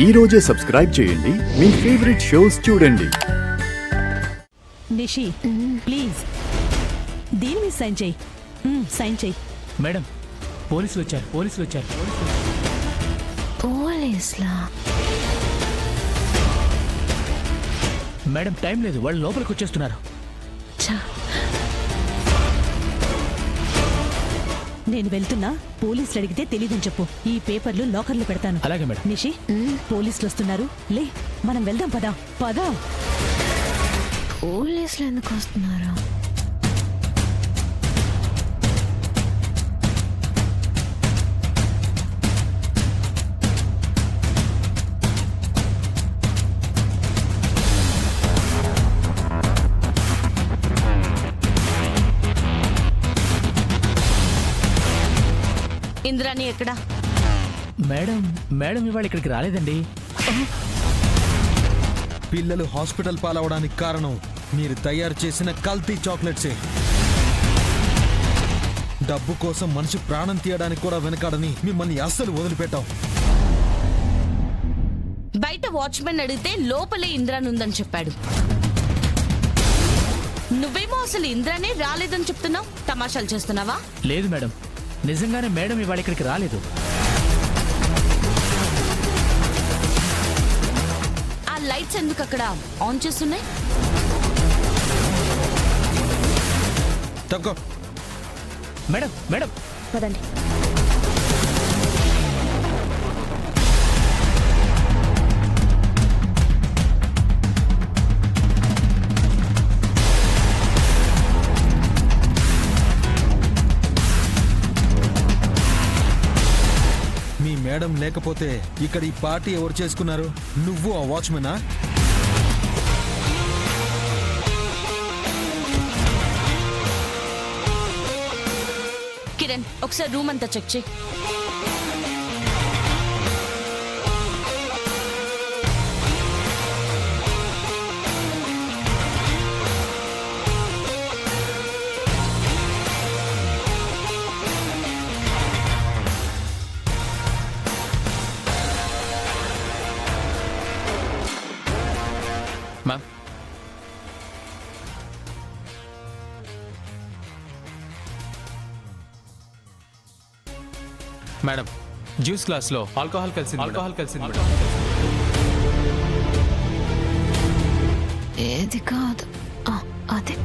ఈ రోజే సబ్స్క్రైబ్ చేయండి మీ ఫేవరెట్ షోస్ చూడండి. నిషి ప్లీజ్ దీని మీద సైన్ చేయి. సైన్ చేయి. మేడం పోలీసులు వచ్చారు. పోలీసులా? మేడం టైం లేదు, వాళ్ళు లోపలికి వచ్చేస్తున్నారు. నేను వెళ్తున్నా. పోలీసులు అడిగితే తెలీదని చెప్పు. ఈ పేపర్లు లాకర్లో పెడతాను. అలాగే మేడం. నిషి పోలీసులు వస్తున్నారు. లే మనం వెళ్దాం. పదా. పోలీసులు ఎందుకు వస్తున్నారు? ఇంద్రాణి ఎక్కడా? మేడం ఇవాళ ఇక్కడికి రాలేదండి. పిల్లలు హాస్పిటల్ పాలవడానికి కారణం మీరు తయారు చేసిన కల్తీ చాక్లెట్సే. డబ్బు కోసం మనిషి ప్రాణం తీయడానికి కూడా వెనకాడని మిమ్మల్ని అస్సలు వదిలిపెట్టాం. బయట వాచ్మెన్ అడిగితే లోపలే ఇంద్రాణి ఉందని చెప్పాడు. నువ్వేమో అసలు ఇంద్రానే రాలేదని చెప్తున్నావు. తమాషాలు చేస్తున్నావా? లేదు మేడం, నిజంగానే మేడం ఇవాళ ఇక్కడికి రాలేదు. ఆ లైట్స్ ఎందుకు అక్కడ ఆన్ చేస్తున్నాయి? తక్కువ మేడం పదండి. మీ మేడం లేకపోతే ఇక్కడ ఈ పార్టీ ఎవరు చేసుకున్నారు? నువ్వు ఆ వాచ్మెనా? కిరణ్ ఒకసారి రూమ్ అంతా చెక్ చేయి. మ్యామ్, మేడం జ్యూస్ గ్లాస్ లో ఆల్కహాల్ కలిసింది. ఏది కాదు, అదే.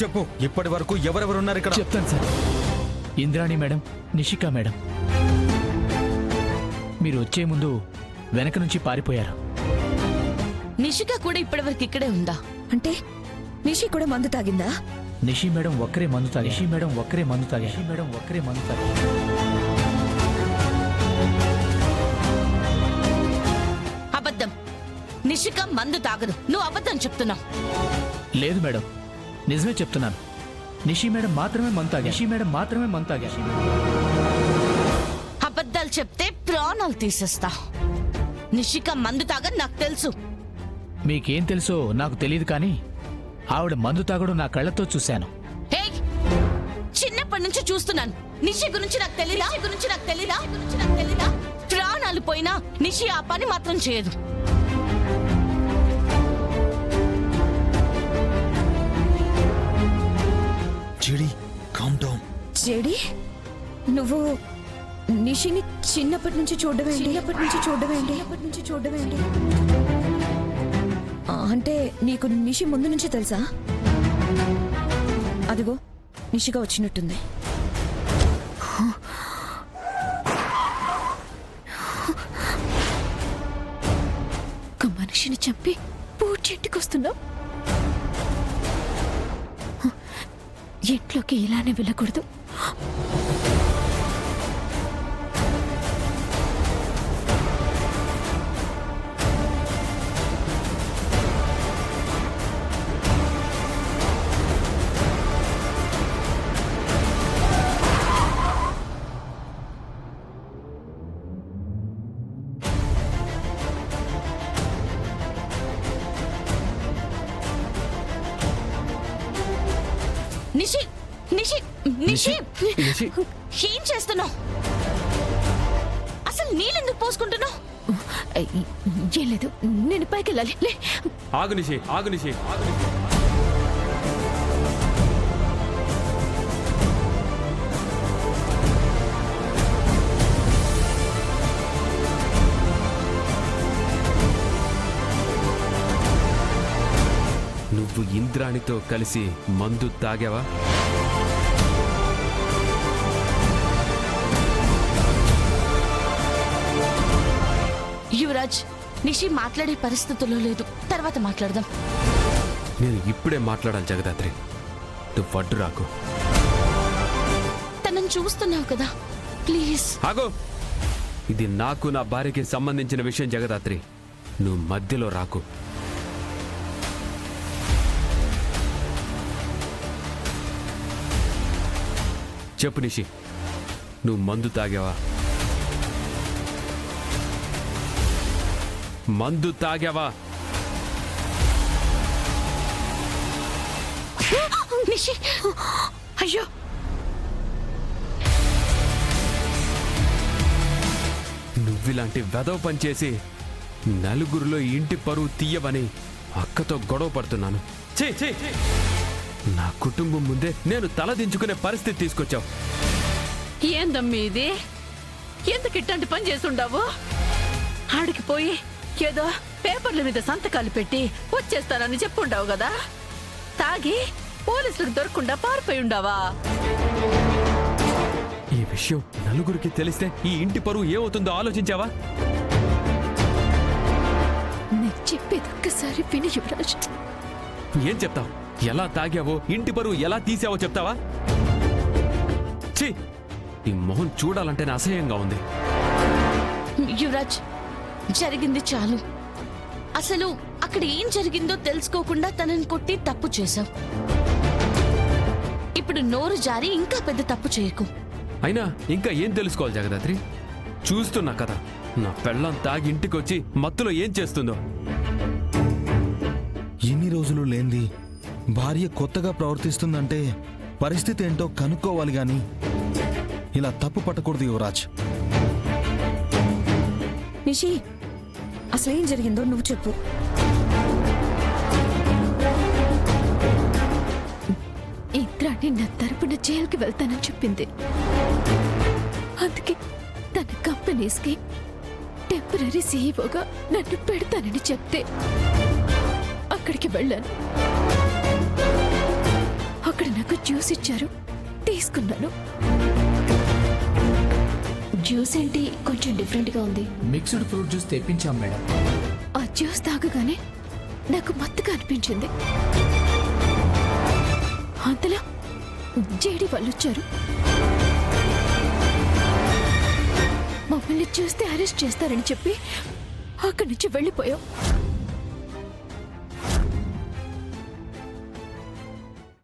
చెప్పు, ఇప్పటి వరకు ఎవరెవరున్నారు ఇక్కడ? చెప్తాను sir. Indrani madam, Nishika madam. మీరు వచ్చే ముందు వెనక నుంచి పారిపోయారు. నిషిక కూడా ఇప్పటివరకు ఇక్కడే ఉందా? అంటే నిషి కూడా మందు తాగిందా? నిషి మేడం ఒక్కరే మందు తాగి. అబద్ధం. నిషిక మందు తాగదు. నువ్వు అబద్ధం చెప్తున్నావు. లేదు మేడం, నిజమే చెప్తున్నాను. నిషి మేడం మాత్రమే మందు తాగా. అబద్ధాలు చెప్తే ప్రాణాలు తీసేస్తా. నిషిక మందు తాగని నాకు తెలుసు. మీకేం తెలుసో నాకు తెలియదు, కానీ ఆవిడ మందు తాగడం నా కళ్ళతో చూశాను. చిన్నప్పటి నుంచి చూస్తున్నాను. నిషి గురించి నాకు తెలీదా? ప్రాణాలు పోయినా నిషి ఆ పని మాత్రం చేయదు. JD, calm down. జెడీ, నువ్వు నిషిని చిన్నప్పటి నుంచి చూడడమేంటి? అంటే నీకు నిషి ముందు నుంచి తెలుసా? అదిగో నిషిగా వచ్చినట్టుంది. ఒక మనిషిని చంపి పూడ్చెట్టుకు వస్తున్నావు. ఇంట్లోకి ఇలానే వెళ్ళకూడదు. నిషి నిషి నిషి నిషి ఏం చేస్తున్నావు? అసలు నీళ్ళెందుకు పోసుకుంటున్నావు? ఏం లేదు, నేను పైకి వెళ్ళాలి. లే. ఆగు నిషి ఆగు నిషి ఆగు నిషి. నువ్వు ఇంద్రాణితో కలిసి మందు తాగావా? యువరాజ్, నిషి మాట్లాడే పరిస్థితుల్లో లేదు. తర్వాత మాట్లాడదాం. నేను ఇప్పుడే మాట్లాడాలి జగదాత్రి. నువ్వు అడ్డు రాకు. తనని చూస్తున్నావు కదా, ప్లీజ్. ఆగు. ఇది నాకు నా భార్యకి సంబంధించిన విషయం జగదాత్రి. నువ్వు మధ్యలో రాకు. చెప్పు నిషి, నువ్వు మందు తాగావా? మందు తాగావా? నిషి, అయ్యో, నువ్విలాంటి వెదవ పని చేసి నలుగురిలో ఇంటి పరువు తీయవని అక్కతో గొడవ పడుతున్నాను. ఛీ, ఛీ, ఛీ. నా కుటుంబం ముందే నేను తలదించుకునే పరిస్థితి తీసుకొచ్చావు. ఏందమ్మీ ఇది? ఎందుకు ఇట్లాంటి పని చేసుండావు? ఆడికి పోయి ఏదో పేపర్ల మీద సంతకాలు పెట్టి వచ్చేస్తానని చెప్పుండావు కదా. తాగి పోలీసులకు దొరకకుండా పారిపోయి ఉండావా? ఈ విషయం నలుగురికి తెలిస్తే ఈ ఇంటి పరువు ఏమవుతుందో ఆలోచించావా? నేను చెప్పేది ఒక్కసారి విని యువరాజ్. ఏం చెప్తావు? ఎలా తాగావో, ఇంటి పరువు ఎలా తీసావో చెప్తావా? ఛీ, ఈ మొహం చూడాలంటేనే అసహ్యంగా ఉంది. యువరాజ్, జరిగింది చాలు. అసలు అక్కడ ఏం జరిగిందో తెలుసుకోకుండా తనని కొట్టి తప్పు చేశావు. ఇప్పుడు నోరు జారి ఇంకా పెద్ద తప్పు చేయకు. అయినా ఇంకా ఏం తెలుసుకోవాలి జగదాత్రి? చూస్తున్నా కదా నా పెళ్ళం తాగి ఇంటికొచ్చి మత్తులో ఏం చేస్తుందో. ఎన్ని రోజులు లేంది భార్య కొత్తగా ప్రవర్తిస్తుందంటే పరిస్థితి ఏంటో కనుక్కోవాలి గాని ఇలా తప్పు పట్టకూడదు యువరాజ్. నిషి, అసలు ఏం జరిగిందో నువ్వు చెప్పు. ఇంద్రాణి నా తరపున జైలుకి వెళ్తానని చెప్పింది. అందుకే తన కంపెనీస్కి టెంపరీ సీఈఓగా నన్ను పెడతానని చెప్తే అక్కడికి వెళ్ళాను. అక్కడ నాకు జ్యూస్ ఇచ్చారు, తీసుకున్నాను. జ్యూస్ ఏంటి కొంచెం డిఫరెంట్గా ఉంది? మిక్స్డ్ ఫ్రూట్ జ్యూస్ తెప్పించాం మేడం. ఆ జ్యూస్ తాగగానే నాకు మత్తుగా అనిపించింది. అంతలో జేడీ వాళ్ళు వచ్చారు. మమ్మల్ని చూస్తే అరెస్ట్ చేస్తారని చెప్పి అక్కడి నుంచి వెళ్ళిపోయాం.